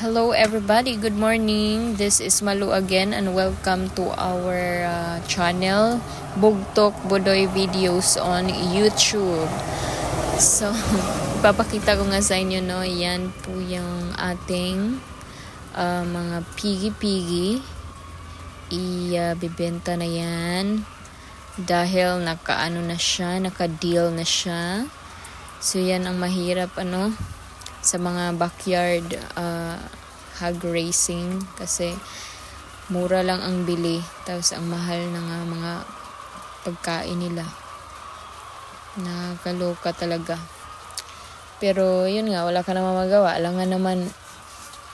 Hello everybody, good morning. This is Malu again and welcome to our channel, Bugtok Budoy Videos on YouTube. So, ipapakita ko nga sa inyo, no, yan po yung ating mga pigi-pigi. Ibibenta na yan dahil naka-deal na siya. So, yan ang mahirap, sa mga backyard hog racing kasi mura lang ang bili tapos ang mahal na nga mga pagkain nila. Nakakaloka talaga. Pero yun nga, wala ka naman magawa. Alam nga naman,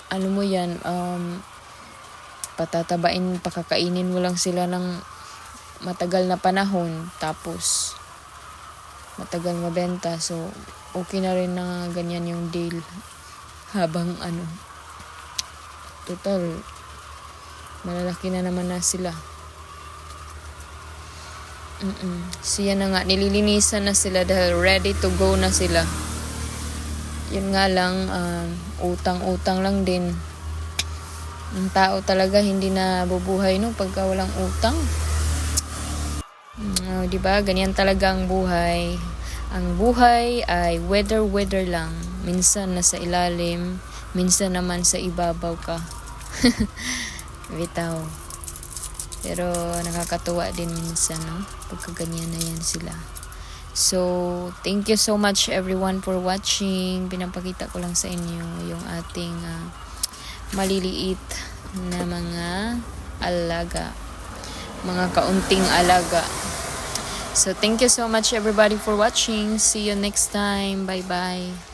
mo yan, pakakainin mo lang sila ng matagal na panahon tapos matagal mabenta. So, okay na rin na ganyan yung deal habang total malalaki na naman na sila. So yan na nga, nililinisan na sila dahil ready to go na sila. Yun nga lang, utang-utang lang din. Ang tao talaga hindi na bubuhay pagka walang utang. Diba? Ganyan talaga ang buhay. Ang buhay ay weather lang. Minsan nasa ilalim, minsan naman sa ibabaw ka. Bitaw. Pero nakakatuwa din minsan, no? Pagka ganyan na yan sila. So, thank you so much everyone for watching. Pinapakita ko lang sa inyo yung ating maliliit na mga alaga. Mga kaunting alaga. So, thank you so much everybody for watching. See you next time. Bye-bye.